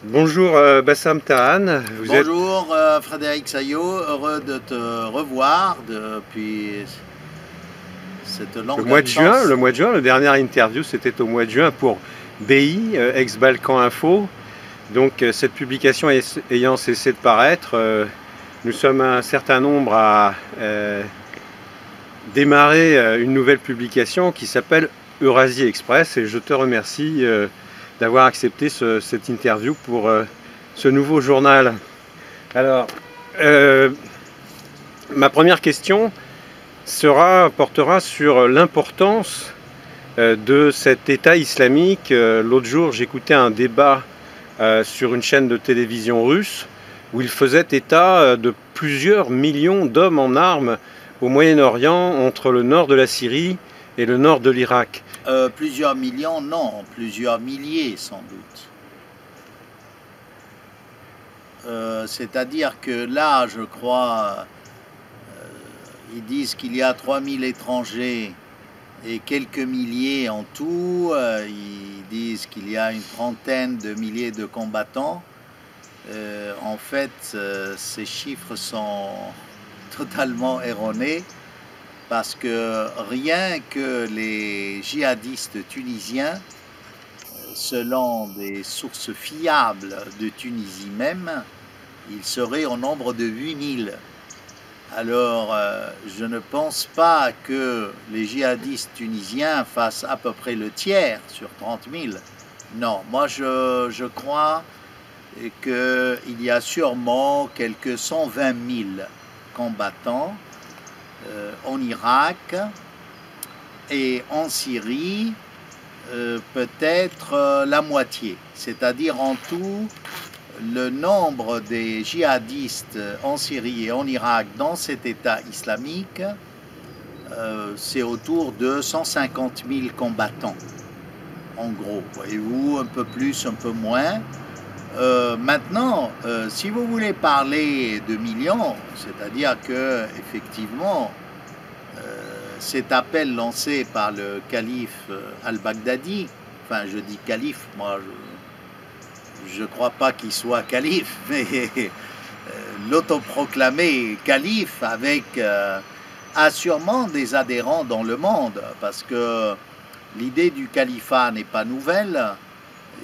Bonjour Bassam Tahan, vous êtes Bonjour Frédéric Saillot, heureux de te revoir depuis cette le longue mois de juin, absence. le dernière interview c'était au mois de juin pour BI, ex-Balkan Info. Donc cette publication ayant cessé de paraître, nous sommes un certain nombre à démarrer une nouvelle publication qui s'appelle Eurasie Express et je te remercie d'avoir accepté cette interview pour ce nouveau journal. Alors, euh, ma première question portera sur l'importance de cet État islamique. L'autre jour, j'écoutais un débat sur une chaîne de télévision russe où il faisait état de plusieurs millions d'hommes en armes au Moyen-Orient entre le nord de la Syrie et le nord de l'Irak. Plusieurs millions, non, plusieurs milliers sans doute. C'est-à-dire que là, je crois, ils disent qu'il y a 3000 étrangers et quelques milliers en tout. Ils disent qu'il y a une trentaine de milliers de combattants. En fait, ces chiffres sont totalement erronés parce que rien que les djihadistes tunisiens, selon des sources fiables de Tunisie même, ils seraient au nombre de 8000. Alors, je ne pense pas que les djihadistes tunisiens fassent à peu près le tiers sur 30 000. Non, moi je crois qu'il y a sûrement quelques 120 000 combattants en Irak et en Syrie, peut-être la moitié. C'est-à-dire en tout, le nombre des djihadistes en Syrie et en Irak dans cet État islamique, c'est autour de 150 000 combattants, en gros. Voyez-vous, un peu plus, un peu moins. Maintenant, si vous voulez parler de millions, c'est-à-dire que effectivement, cet appel lancé par le calife al-Baghdadi, enfin je dis calife, moi je ne crois pas qu'il soit calife, mais l'autoproclamé calife avec a sûrement des adhérents dans le monde, parce que l'idée du califat n'est pas nouvelle.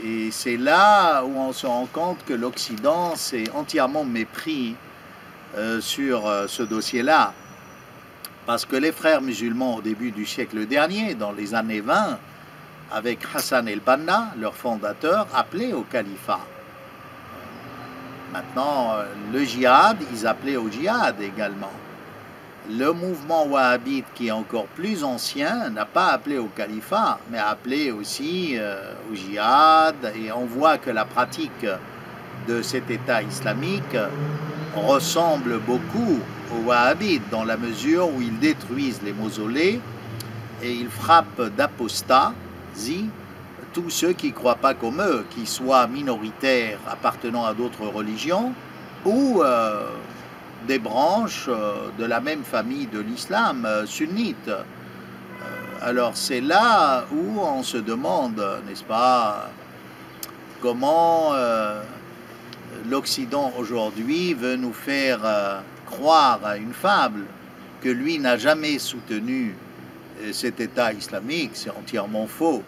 Et c'est là où on se rend compte que l'Occident s'est entièrement mépris sur ce dossier-là. Parce que les frères musulmans au début du siècle dernier, dans les années 20, avec Hassan el-Banna, leur fondateur, appelaient au califat. Maintenant, le djihad, ils appelaient au djihad également. Le mouvement wahhabite, qui est encore plus ancien, n'a pas appelé au califat, mais a appelé aussi au djihad. Et on voit que la pratique de cet État islamique ressemble beaucoup aux wahhabites dans la mesure où ils détruisent les mausolées et ils frappent d'apostasie tous ceux qui ne croient pas comme eux, qu'ils soient minoritaires appartenant à d'autres religions ou des branches de la même famille de l'islam sunnite. Alors c'est là où on se demande, n'est-ce pas, comment l'Occident aujourd'hui veut nous faire croire à une fable que lui n'a jamais soutenu cet État islamique. C'est entièrement faux.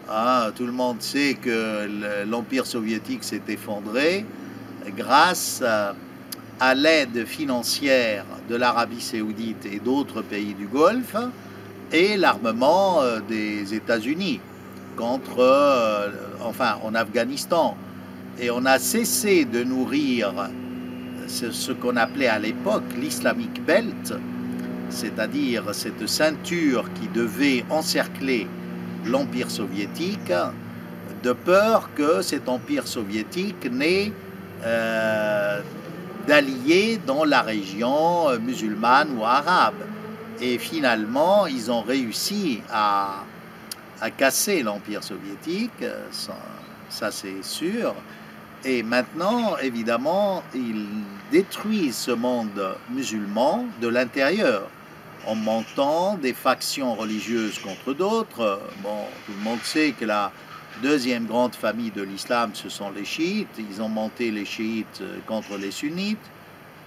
Ah, tout le monde sait que l'Empire soviétique s'est effondré grâce à l'aide financière de l'Arabie saoudite et d'autres pays du Golfe et l'armement des États-Unis contre, enfin, en Afghanistan. Et on a cessé de nourrir ce qu'on appelait à l'époque l'Islamic Belt, c'est-à-dire cette ceinture qui devait encercler l'Empire soviétique, de peur que cet Empire soviétique n'ait d'alliés dans la région musulmane ou arabe. Et finalement, ils ont réussi à casser l'Empire soviétique, ça c'est sûr. Et maintenant, évidemment, ils détruisent ce monde musulman de l'intérieur en montant des factions religieuses contre d'autres. Bon, tout le monde sait que Deuxième grande famille de l'islam, ce sont les chiites. Ils ont monté les chiites contre les sunnites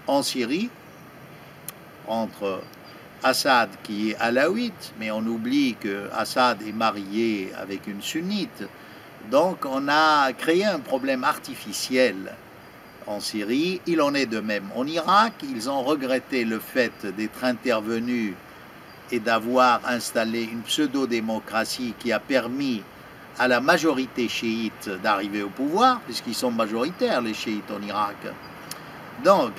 en Syrie, entre Assad qui est alaouite, mais on oublie que Assad est marié avec une sunnite. Donc on a créé un problème artificiel en Syrie. Il en est de même en Irak. Ils ont regretté le fait d'être intervenus et d'avoir installé une pseudo-démocratie qui a permis à la majorité chiite d'arriver au pouvoir, puisqu'ils sont majoritaires, les chiites en Irak. Donc,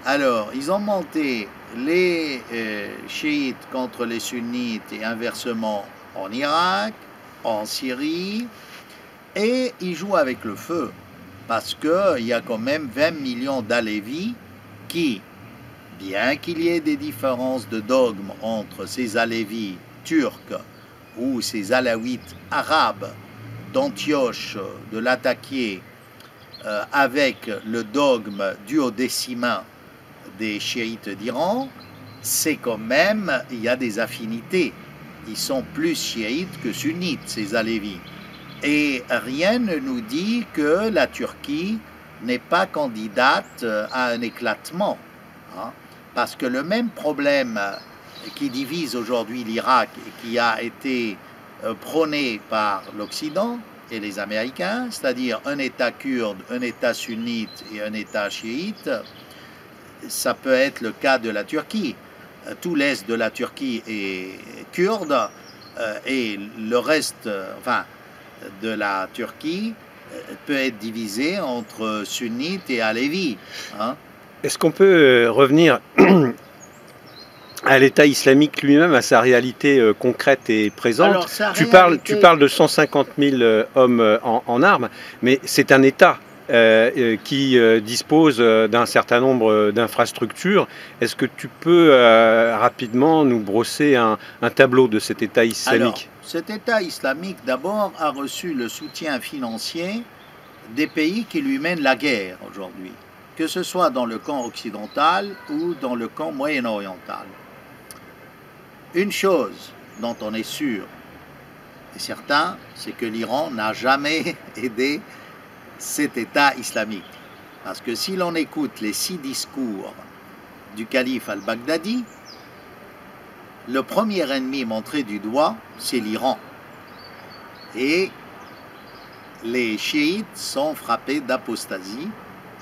alors, ils ont monté les chiites contre les sunnites et inversement en Irak, en Syrie, et ils jouent avec le feu, parce qu'il y a quand même 20 millions d'Alévis qui, bien qu'il y ait des différences de dogme entre ces Alévis turcs ou ces alaouites arabes d'Antioche, de Latakié, avec le dogme duodécimain des chiites d'Iran, c'est quand même, il y a des affinités. Ils sont plus chiites que sunnites, ces Alévis. Et rien ne nous dit que la Turquie n'est pas candidate à un éclatement. Hein, parce que le même problème qui divise aujourd'hui l'Irak et qui a été prôné par l'Occident et les Américains, c'est-à-dire un État kurde, un État sunnite et un État chiite, ça peut être le cas de la Turquie. Tout l'est de la Turquie est kurde et le reste, enfin, de la Turquie peut être divisé entre sunnites et alévis. Hein. Est-ce qu'on peut revenir à l'État islamique lui-même, à sa réalité concrète et présente? Alors, tu parles de 150 000 hommes en armes, mais c'est un État qui dispose d'un certain nombre d'infrastructures. Est-ce que tu peux rapidement nous brosser un tableau de cet État islamique? Alors, cet État islamique, d'abord, a reçu le soutien financier des pays qui lui mènent la guerre aujourd'hui, que ce soit dans le camp occidental ou dans le camp moyen-oriental. Une chose dont on est sûr et certain, c'est que l'Iran n'a jamais aidé cet État islamique. Parce que si l'on écoute les 6 discours du calife al-Baghdadi, le premier ennemi montré du doigt, c'est l'Iran. Et les chiites sont frappés d'apostasie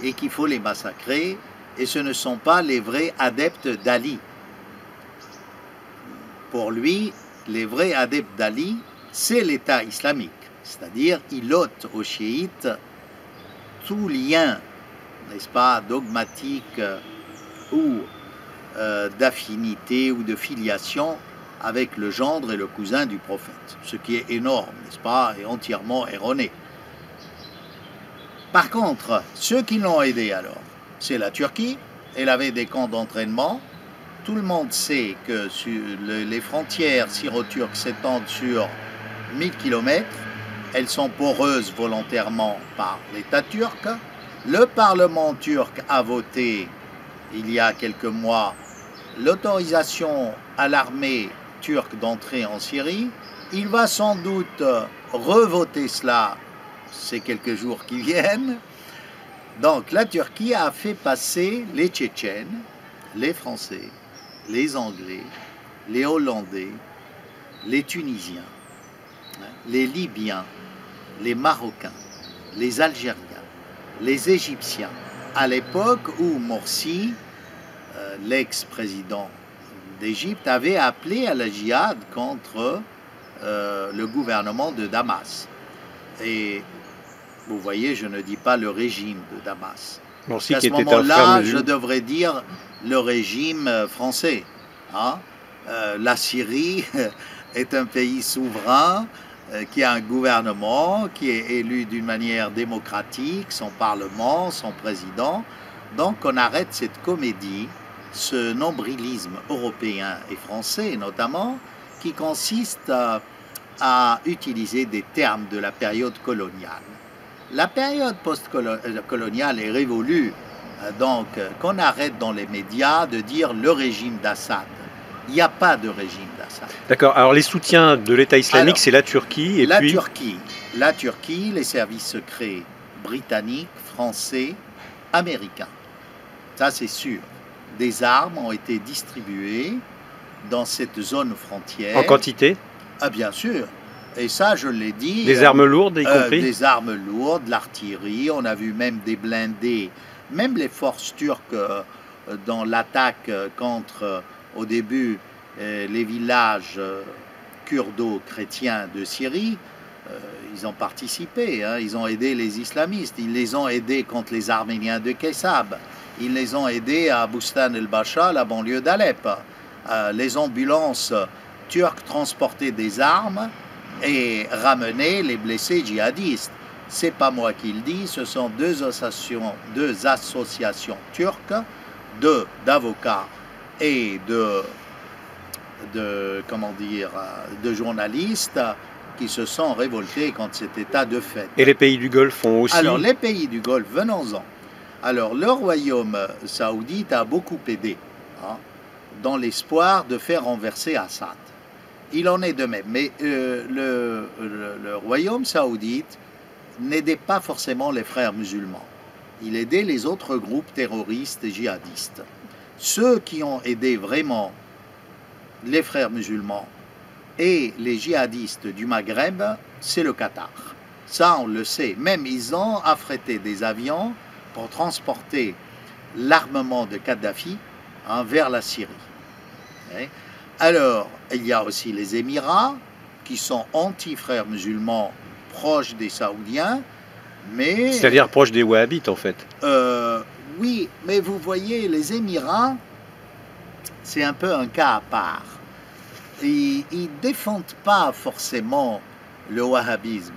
et qu'il faut les massacrer, et ce ne sont pas les vrais adeptes d'Ali. Pour lui, les vrais adeptes d'Ali, c'est l'État islamique, c'est-à-dire il ôte aux chiites tout lien, n'est-ce pas, dogmatique ou d'affinité ou de filiation avec le gendre et le cousin du prophète, ce qui est énorme, n'est-ce pas, et entièrement erroné. Par contre, ceux qui l'ont aidé alors, c'est la Turquie. Elle avait des camps d'entraînement. Tout le monde sait que les frontières syro-turques s'étendent sur 1000 km. Elles sont poreuses volontairement par l'État turc. Le Parlement turc a voté, il y a quelques mois, l'autorisation à l'armée turque d'entrer en Syrie. Il va sans doute revoter cela ces quelques jours qui viennent. Donc la Turquie a fait passer les Tchétchènes, les Français, les Anglais, les Hollandais, les Tunisiens, les Libyens, les Marocains, les Algériens, les Égyptiens, à l'époque où Morsi, l'ex-président d'Égypte, avait appelé à la djihad contre le gouvernement de Damas. Et vous voyez, je ne dis pas le régime de Damas. Morsi, à ce moment-là, je devrais dire le régime français. Hein. La Syrie est un pays souverain qui a un gouvernement qui est élu d'une manière démocratique, son parlement, son président. Donc on arrête cette comédie, ce nombrilisme européen et français notamment, qui consiste à utiliser des termes de la période coloniale. La période post-coloniale est révolue, donc qu'on arrête dans les médias de dire le régime d'Assad. Il n'y a pas de régime d'Assad. D'accord. Alors les soutiens de l'État islamique, c'est la Turquie et puis... La Turquie, les services secrets britanniques, français, américains. Ça, c'est sûr. Des armes ont été distribuées dans cette zone frontière. En quantité? Ah, bien sûr. Et ça, je l'ai dit. Des armes lourdes, y compris? Des armes lourdes, de l'artillerie. On a vu même des blindés. Même les forces turques dans l'attaque contre, au début, les villages kurdo-chrétiens de Syrie. Ils ont participé, hein. Ils ont aidé les islamistes. Ils les ont aidés contre les Arméniens de Kessab. Ils les ont aidés à Bustan el-Bacha, la banlieue d'Alep. Les ambulances turques transportaient des armes et ramenaient les blessés djihadistes. C'est pas moi qui le dis, ce sont deux associations turques, d'avocats et de journalistes qui se sont révoltés contre cet état de fait. Et les pays du Golfe font aussi... Alors, les pays du Golfe, venons-en. Alors, le royaume saoudite a beaucoup aidé, hein, dans l'espoir de faire renverser Assad. Il en est de même. Mais le royaume saoudite n'aidait pas forcément les frères musulmans. Il aidait les autres groupes terroristes et djihadistes. Ceux qui ont aidé vraiment les frères musulmans et les djihadistes du Maghreb, c'est le Qatar. Ça, on le sait. Même ils ont affrété des avions pour transporter l'armement de Kadhafi, hein, vers la Syrie. Okay. Alors, il y a aussi les Émirats, qui sont anti-frères musulmans, proches des Saoudiens, mais... C'est-à-dire proches des Wahhabites, en fait. Oui, mais vous voyez, les Émirats, c'est un peu un cas à part. Ils ne défendent pas forcément le wahhabisme,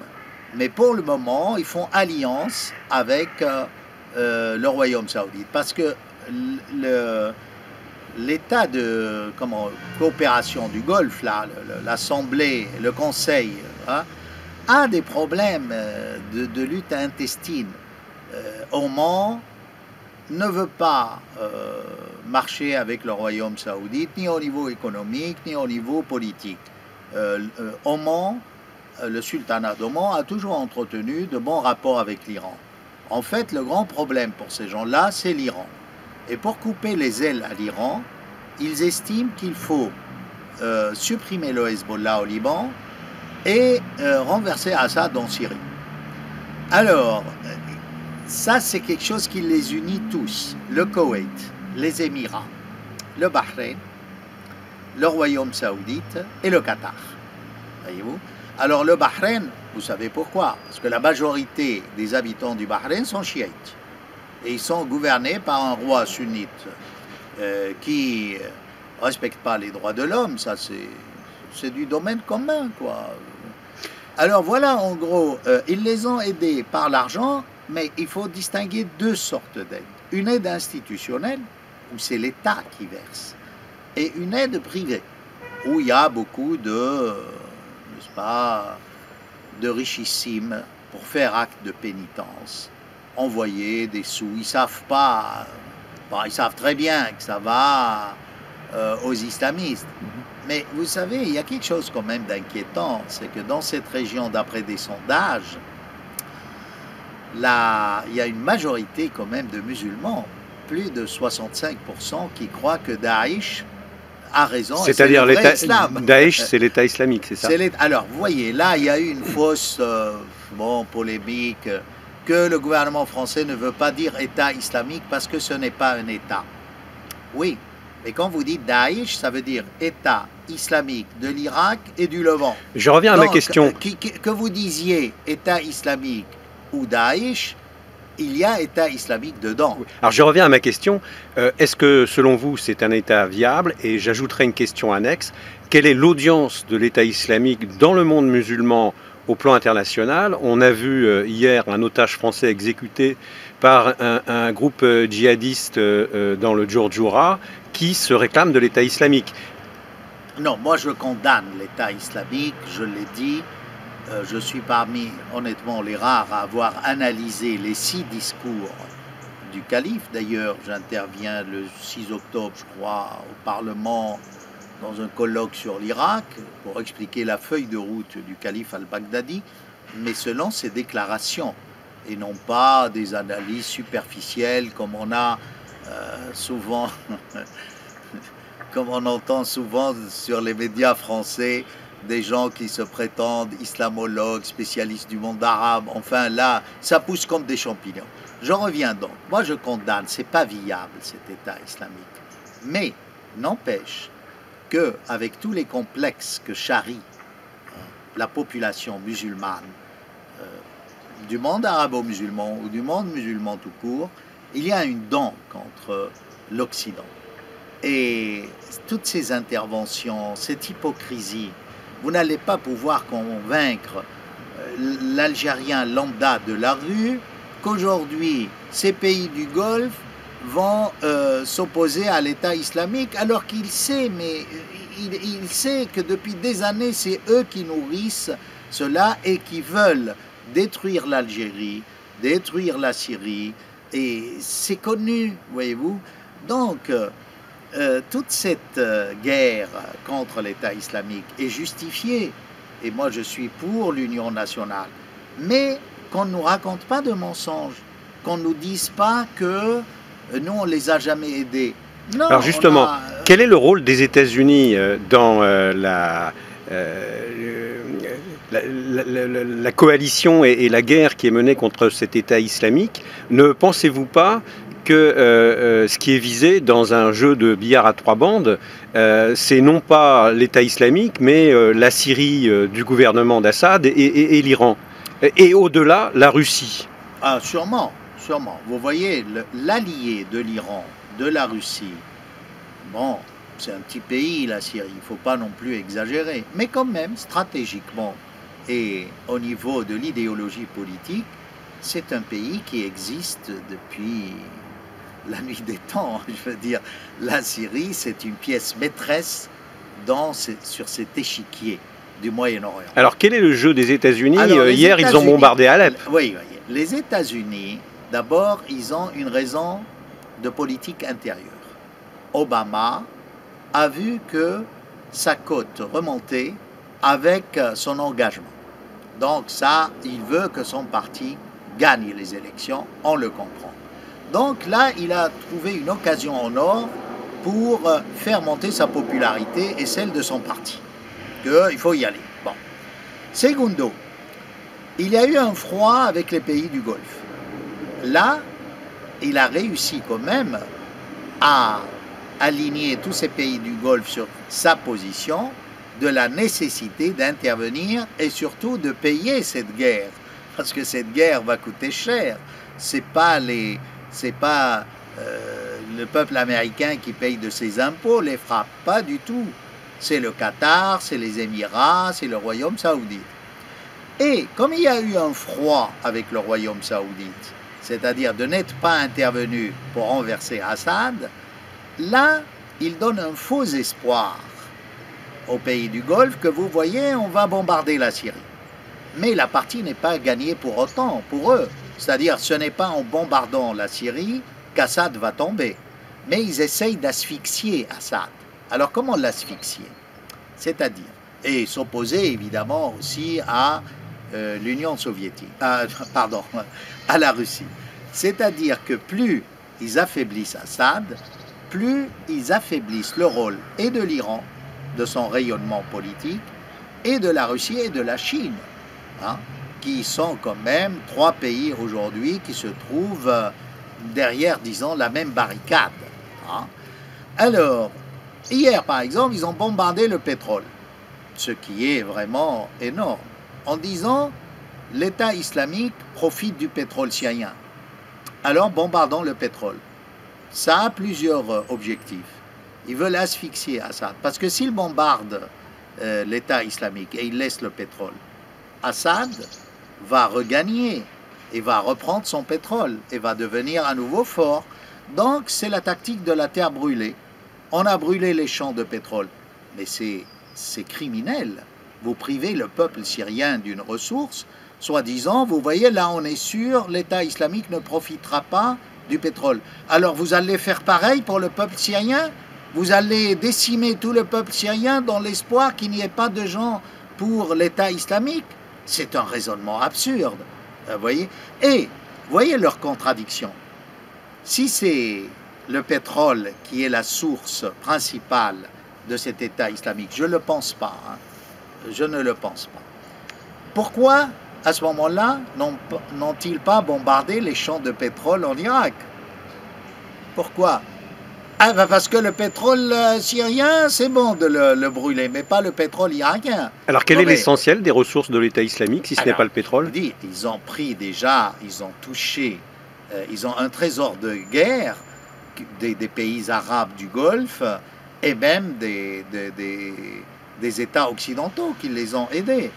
mais pour le moment, ils font alliance avec le royaume saoudite, parce que l'état de coopération du Golfe, l'Assemblée, le Conseil, hein, a des problèmes de lutte intestine. Oman ne veut pas marcher avec le royaume saoudite, ni au niveau économique, ni au niveau politique. Oman, le sultanat d'Oman a toujours entretenu de bons rapports avec l'Iran. En fait, le grand problème pour ces gens-là, c'est l'Iran. Et pour couper les ailes à l'Iran, ils estiment qu'il faut supprimer le Hezbollah au Liban et renverser Assad en Syrie. Alors, ça, c'est quelque chose qui les unit tous. Le Koweït, les Émirats, le Bahreïn, le Royaume saoudite et le Qatar. Voyez-vous? Alors, le Bahreïn, vous savez pourquoi? Parce que la majorité des habitants du Bahreïn sont chiites. Et ils sont gouvernés par un roi sunnite qui ne respecte pas les droits de l'homme. Ça, c'est du domaine commun, quoi. Alors, voilà, en gros, ils les ont aidés par l'argent. Mais il faut distinguer deux sortes d'aides. Une aide institutionnelle, où c'est l'État qui verse, et une aide privée, où il y a beaucoup de, n'est-ce pas, de richissimes pour faire acte de pénitence, envoyer des sous. Ils savent pas, bon, ils savent très bien que ça va aux islamistes. Mais vous savez, il y a quelque chose quand même d'inquiétant, c'est que dans cette région, d'après des sondages, là, il y a une majorité quand même de musulmans, plus de 65% qui croient que Daesh a raison. C'est-à-dire Daesh, c'est l'État islamique, c'est ça? Alors, vous voyez, là, il y a eu une fausse polémique que le gouvernement français ne veut pas dire État islamique parce que ce n'est pas un État. Oui, mais quand vous dites Daesh, ça veut dire État islamique de l'Irak et du Levant. Je reviens à ma question. Que vous disiez État islamique ou Daesh, il y a État islamique dedans. Alors je reviens à ma question. Est-ce que selon vous c'est un État viable? Et j'ajouterai une question annexe. Quelle est l'audience de l'État islamique dans le monde musulman au plan international? On a vu hier un otage français exécuté par un groupe djihadiste dans le Djourdjoura qui se réclame de l'État islamique. Non, moi je condamne l'État islamique, je l'ai dit. Je suis parmi, honnêtement, les rares à avoir analysé les 6 discours du calife. D'ailleurs, j'interviens le 6 octobre, je crois, au Parlement dans un colloque sur l'Irak pour expliquer la feuille de route du calife al-Baghdadi, mais selon ses déclarations et non pas des analyses superficielles comme on a souvent, comme on entend souvent sur les médias français, des gens qui se prétendent islamologues, spécialistes du monde arabe. Enfin là, ça pousse comme des champignons. Je reviens donc. Moi je condamne, c'est pas viable cet État islamique. Mais n'empêche qu'avec tous les complexes que charrie la population musulmane, du monde arabo-musulman ou du monde musulman tout court, il y a une dent contre l'Occident. Et toutes ces interventions, cette hypocrisie, vous n'allez pas pouvoir convaincre l'Algérien lambda de la rue qu'aujourd'hui, ces pays du Golfe vont s'opposer à l'État islamique, alors qu'il sait, mais il sait que depuis des années, c'est eux qui nourrissent cela et qui veulent détruire l'Algérie, détruire la Syrie, et c'est connu, voyez-vous. Donc, toute cette guerre contre l'État islamique est justifiée, et moi je suis pour l'union nationale, mais qu'on ne nous raconte pas de mensonges, qu'on ne nous dise pas que nous on les a jamais aidés. Non, alors justement, quel est le rôle des États-Unis dans la coalition et la guerre qui est menée contre cet État islamique? Ne pensez-vous pas que ce qui est visé dans un jeu de billard à trois bandes, c'est non pas l'État islamique, mais la Syrie du gouvernement d'Assad et l'Iran, et au-delà, la Russie? Ah, sûrement, sûrement. Vous voyez, l'allié de l'Iran, de la Russie, bon, c'est un petit pays, la Syrie, il ne faut pas non plus exagérer, mais quand même, stratégiquement et au niveau de l'idéologie politique, c'est un pays qui existe depuis la nuit des temps. Je veux dire, la Syrie, c'est une pièce maîtresse sur cet échiquier du Moyen-Orient. Alors, quel est le jeu des États-Unis? Hier, ils ont bombardé Alep. Oui, oui. Les États-Unis, d'abord, ils ont une raison de politique intérieure. Obama a vu que sa cote remontait avec son engagement. Donc ça, il veut que son parti gagne les élections, on le comprend. Donc là, il a trouvé une occasion en or pour faire monter sa popularité et celle de son parti. Il faut y aller. Bon. Segundo, il y a eu un froid avec les pays du Golfe. Là, il a réussi quand même à aligner tous ces pays du Golfe sur sa position de la nécessité d'intervenir et surtout de payer cette guerre. Parce que cette guerre va coûter cher. C'est pas le peuple américain qui paye de ses impôts les frappes, pas du tout. C'est le Qatar, c'est les Émirats, c'est le Royaume saoudite. Et comme il y a eu un froid avec le Royaume saoudite, c'est-à-dire de n'être pas intervenu pour renverser Assad, là, il donne un faux espoir aux pays du Golfe que vous voyez, on va bombarder la Syrie. Mais la partie n'est pas gagnée pour autant, pour eux. C'est-à-dire, ce n'est pas en bombardant la Syrie qu'Assad va tomber. Mais ils essayent d'asphyxier Assad. Alors, comment l'asphyxier? C'est-à-dire, et s'opposer évidemment aussi à l'Union soviétique, pardon, à la Russie. C'est-à-dire que plus ils affaiblissent Assad, plus ils affaiblissent le rôle et de l'Iran, de son rayonnement politique, et de la Russie et de la Chine, hein, qui sont quand même trois pays aujourd'hui qui se trouvent derrière, disons, la même barricade. Hein. Alors, hier, par exemple, ils ont bombardé le pétrole, ce qui est vraiment énorme, en disant l'État islamique profite du pétrole syrien. Alors, bombardons le pétrole. Ça a plusieurs objectifs. Ils veulent asphyxier Assad, parce que s'ils bombardent l'État islamique et ils laissent le pétrole, Assad va regagner et va reprendre son pétrole et va devenir à nouveau fort. Donc, c'est la tactique de la terre brûlée. On a brûlé les champs de pétrole, mais c'est criminel. Vous privez le peuple syrien d'une ressource, soi-disant, vous voyez, là on est sûr, l'État islamique ne profitera pas du pétrole. Alors vous allez faire pareil pour le peuple syrien? vous allez décimer tout le peuple syrien dans l'espoir qu'il n'y ait pas de gens pour l'État islamique. C'est un raisonnement absurde, voyez. Et voyez leur contradiction. Si c'est le pétrole qui est la source principale de cet État islamique, je ne le pense pas, hein. Je ne le pense pas. Pourquoi, à ce moment-là, n'ont-ils pas bombardé les champs de pétrole en Irak? Pourquoi? Ah, ben parce que le pétrole syrien, c'est bon de le brûler, mais pas le pétrole irakien. Alors quel est l'essentiel des ressources de l'État islamique, si ce n'est pas le pétrole? Ils ont pris déjà, ils ont touché, ils ont un trésor de guerre des pays arabes du Golfe et même des États occidentaux qui les ont aidés.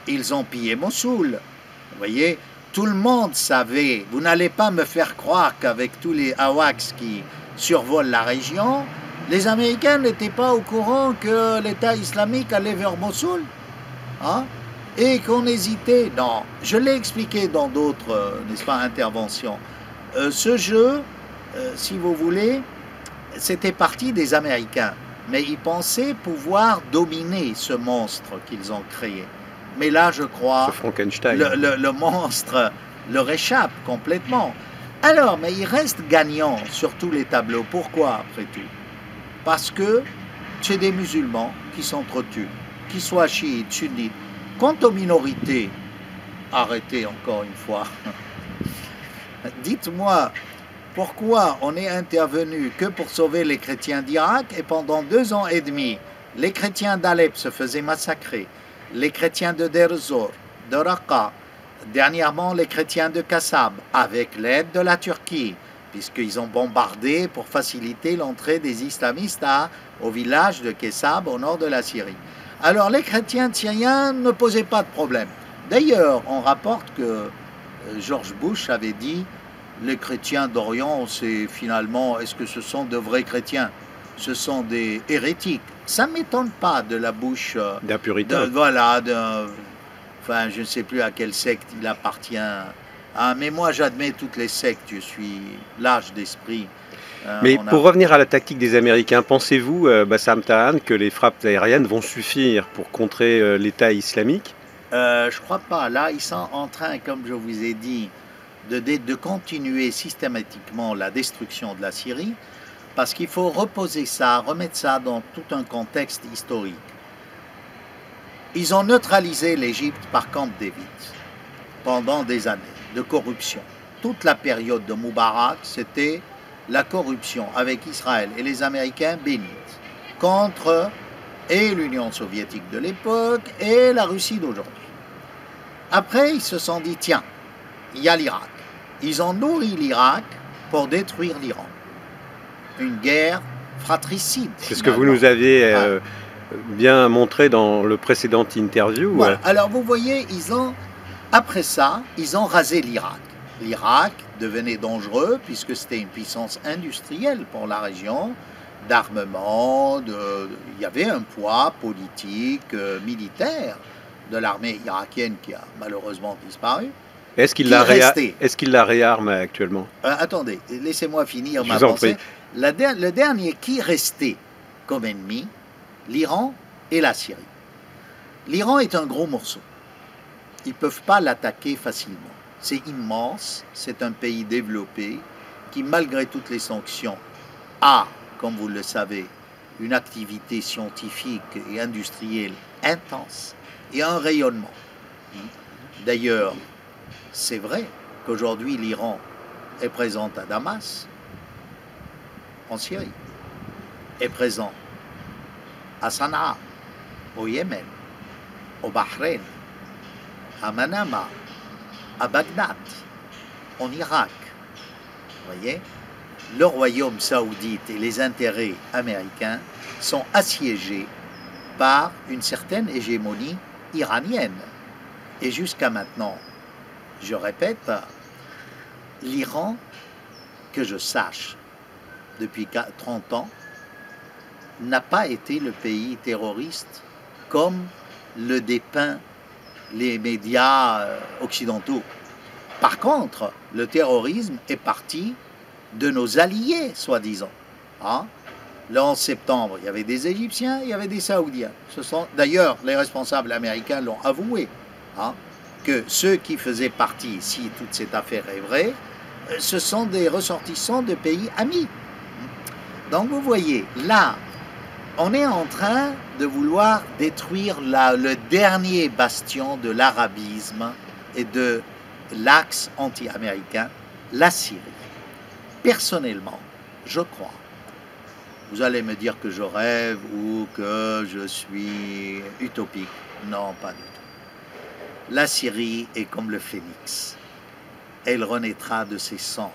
Ils ont pillé Mossoul. Vous voyez, tout le monde savait, vous n'allez pas me faire croire qu'avec tous les AWACS qui survolent la région, les Américains n'étaient pas au courant que l'État islamique allait vers Mossoul, hein, et qu'on hésitait. Non, je l'ai expliqué dans d'autres, n'est-ce pas, interventions. Ce jeu, si vous voulez, c'était parti des Américains, mais ils pensaient pouvoir dominer ce monstre qu'ils ont créé. Mais là, je crois, le monstre leur échappe complètement. Alors, mais ils restent gagnants sur tous les tableaux. Pourquoi, après tout? Parce que c'est des musulmans qui s'entretuent, qu'ils soient chiites, sunnites. Quant aux minorités, arrêtez encore une fois. Dites-moi, pourquoi on est intervenu que pour sauver les chrétiens d'Irak et pendant 2 ans et demi, les chrétiens d'Alep se faisaient massacrer, les chrétiens de Deir ez-Zor, de Raqqa, dernièrement les chrétiens de Kassab, avec l'aide de la Turquie, puisqu'ils ont bombardé pour faciliter l'entrée des islamistes au village de Kassab, au nord de la Syrie. Alors les chrétiens syriens ne posaient pas de problème. D'ailleurs, on rapporte que George Bush avait dit les chrétiens d'Orient, c'est finalement, est-ce que ce sont de vrais chrétiens? Ce sont des hérétiques. Ça ne m'étonne pas de la bouche d'un puritain. Voilà, enfin, je ne sais plus à quelle secte il appartient. Ah, mais moi, j'admets toutes les sectes, je suis large d'esprit. Mais pour revenir à la tactique des Américains, pensez-vous, Bassam Tahan, que les frappes aériennes vont suffire pour contrer l'État islamique? Je ne crois pas. Là, ils sont en train, comme je vous ai dit, de continuer systématiquement la destruction de la Syrie, parce qu'il faut reposer ça, remettre ça dans tout un contexte historique. Ils ont neutralisé l'Égypte par Camp David pendant des années de corruption. Toute la période de Moubarak, c'était la corruption avec Israël et les Américains bénites contre et l'Union soviétique de l'époque et la Russie d'aujourd'hui. Après, ils se sont dit, tiens, il y a l'Irak. Ils ont nourri l'Irak pour détruire l'Iran. Une guerre fratricide. C'est ce que vous nous avez bien montré dans le précédent interview. Voilà. Alors vous voyez, après ça, ils ont rasé l'Irak. L'Irak devenait dangereux puisque c'était une puissance industrielle pour la région, d'armement, il y avait un poids politique, militaire de l'armée irakienne qui a malheureusement disparu. Est-ce qu'il la réarme actuellement? Attendez, laissez-moi finir ma pensée. Le dernier qui restait comme ennemi, l'Iran et la Syrie. L'Iran est un gros morceau. Ils ne peuvent pas l'attaquer facilement. C'est immense, c'est un pays développé qui, malgré toutes les sanctions, a, comme vous le savez, une activité scientifique et industrielle intense et un rayonnement. D'ailleurs, c'est vrai qu'aujourd'hui l'Iran est présent à Damas, en Syrie, est présent à Sanaa, au Yémen, au Bahreïn, à Manama, à Bagdad, en Irak. Vous voyez, le royaume saoudite et les intérêts américains sont assiégés par une certaine hégémonie iranienne. Et jusqu'à maintenant, je répète, l'Iran, que je sache, depuis 30 ans, n'a pas été le pays terroriste comme le dépeint les médias occidentaux. Par contre, le terrorisme est parti de nos alliés, soi-disant. Hein? Le 11 septembre, il y avait des Égyptiens, il y avait des Saoudiens. D'ailleurs, les responsables américains l'ont avoué, hein, que ceux qui faisaient partie, si toute cette affaire est vraie, ce sont des ressortissants de pays amis. Donc vous voyez, là, on est en train de vouloir détruire le dernier bastion de l'arabisme et de l'axe anti-américain, la Syrie. Personnellement, je crois. Vous allez me dire que je rêve ou que je suis utopique. Non, pas du tout. La Syrie est comme le phénix. Elle renaîtra de ses cendres.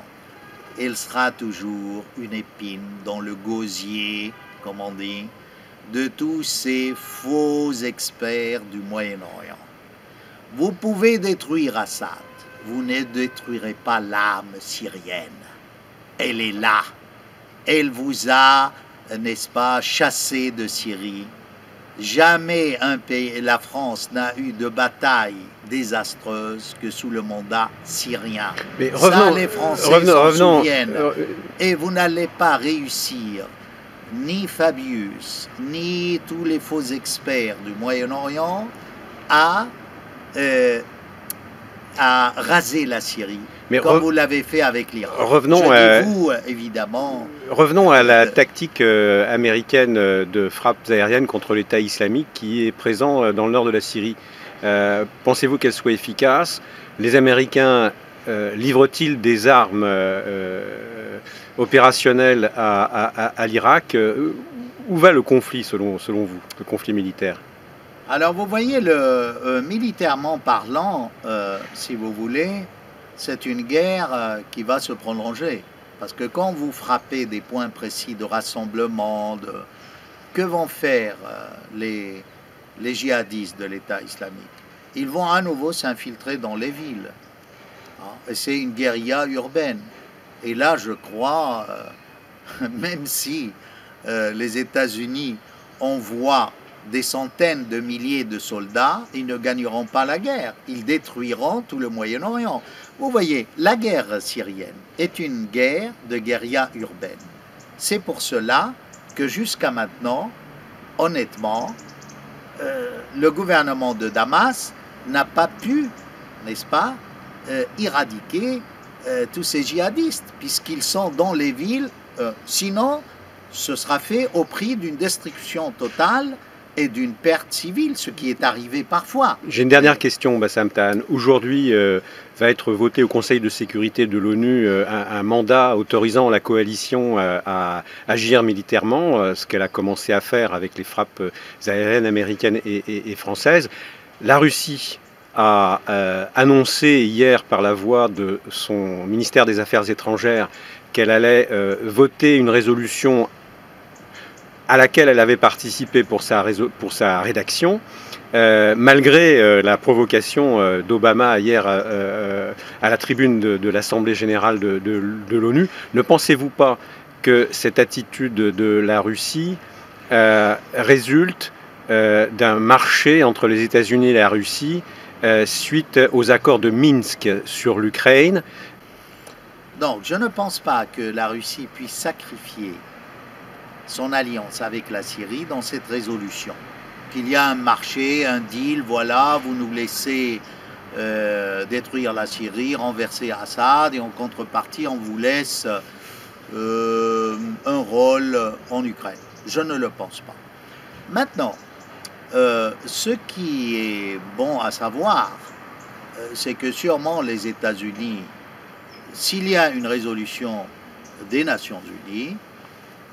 Elle sera toujours une épine dans le gosier, comme on dit, de tous ces faux experts du Moyen-Orient. Vous pouvez détruire Assad. Vous ne détruirez pas l'âme syrienne. Elle est là. Elle vous a, n'est-ce pas, chassé de Syrie. Jamais un pays, la France n'a eu de bataille désastreuse que sous le mandat syrien. Mais revenons, ça, les Français s'en souviennent. Et vous n'allez pas réussir, ni Fabius, ni tous les faux experts du Moyen-Orient, à raser la Syrie. Mais comme vous l'avez fait avec l'Irak. Revenons à la tactique américaine de frappes aériennes contre l'État islamique qui est présent dans le nord de la Syrie. Pensez-vous qu'elle soit efficace? Les Américains livrent-ils des armes opérationnelles à l'Irak? Où va le conflit selon vous, le conflit militaire? Alors vous voyez, militairement parlant, si vous voulez, c'est une guerre qui va se prolonger. Parce que quand vous frappez des points précis de rassemblement, que vont faire les djihadistes de l'État islamique? Ils vont à nouveau s'infiltrer dans les villes. Et c'est une guérilla urbaine. Et là, je crois, même si les États-Unis envoient des centaines de milliers de soldats, ils ne gagneront pas la guerre. Ils détruiront tout le Moyen-Orient. Vous voyez, la guerre syrienne est une guerre de guérilla urbaine. C'est pour cela que jusqu'à maintenant, honnêtement, le gouvernement de Damas n'a pas pu, n'est-ce pas, éradiquer tous ces djihadistes, puisqu'ils sont dans les villes. Sinon, ce sera fait au prix d'une destruction totale et d'une perte civile, ce qui est arrivé parfois. J'ai une dernière question, Bassam Tahan. Aujourd'hui, va être voté au Conseil de sécurité de l'ONU un mandat autorisant la coalition à agir militairement, ce qu'elle a commencé à faire avec les frappes aériennes américaines et françaises. La Russie a annoncé hier par la voix de son ministère des Affaires étrangères qu'elle allait voter une résolution à laquelle elle avait participé pour sa rédaction, malgré la provocation d'Obama hier à la tribune de l'Assemblée générale de l'ONU. Ne pensez-vous pas que cette attitude de la Russie résulte d'un marché entre les États-Unis et la Russie suite aux accords de Minsk sur l'Ukraine? Donc, je ne pense pas que la Russie puisse sacrifier son alliance avec la Syrie dans cette résolution. Qu'il y a un marché, un deal, voilà, vous nous laissez détruire la Syrie, renverser Assad, et en contrepartie, on vous laisse un rôle en Ukraine. Je ne le pense pas. Maintenant, ce qui est bon à savoir, c'est que sûrement les États-Unis, s'il y a une résolution des Nations Unies,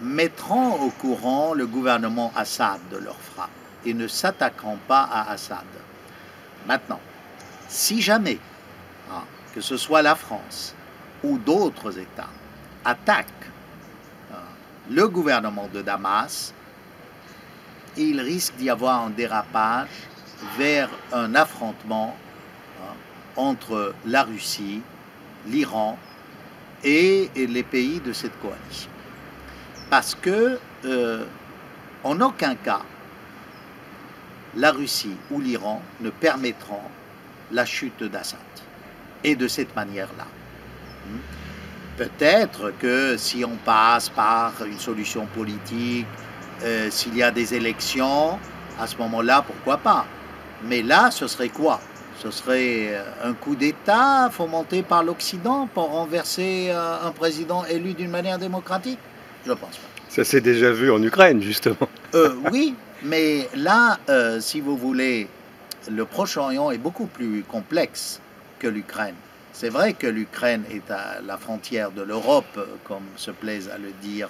mettront au courant le gouvernement Assad de leur frappe et ne s'attaqueront pas à Assad. Maintenant, si jamais, que ce soit la France ou d'autres États, attaquent le gouvernement de Damas, il risque d'y avoir un dérapage vers un affrontement entre la Russie, l'Iran et les pays de cette coalition. Parce que, en aucun cas, la Russie ou l'Iran ne permettront la chute d'Assad. Et de cette manière-là. peut-être que si on passe par une solution politique, s'il y a des élections, à ce moment-là, pourquoi pas? Mais là, ce serait quoi? Ce serait un coup d'État fomenté par l'Occident pour renverser un président élu d'une manière démocratique? Je ne pense pas. Ça s'est déjà vu en Ukraine, justement. Oui, mais là, si vous voulez, le Proche-Orient est beaucoup plus complexe que l'Ukraine. C'est vrai que l'Ukraine est à la frontière de l'Europe, comme se plaisent à le dire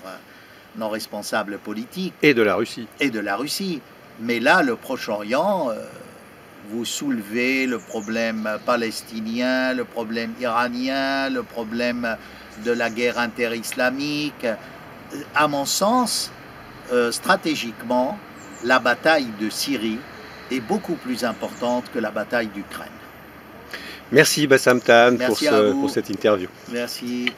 nos responsables politiques. Et de la Russie. Et de la Russie. Mais là, le Proche-Orient, vous soulevez le problème palestinien, le problème iranien, le problème de la guerre inter-islamique. À mon sens, stratégiquement, la bataille de Syrie est beaucoup plus importante que la bataille d'Ukraine. Merci Bassam Tan Merci pour cette interview. Merci.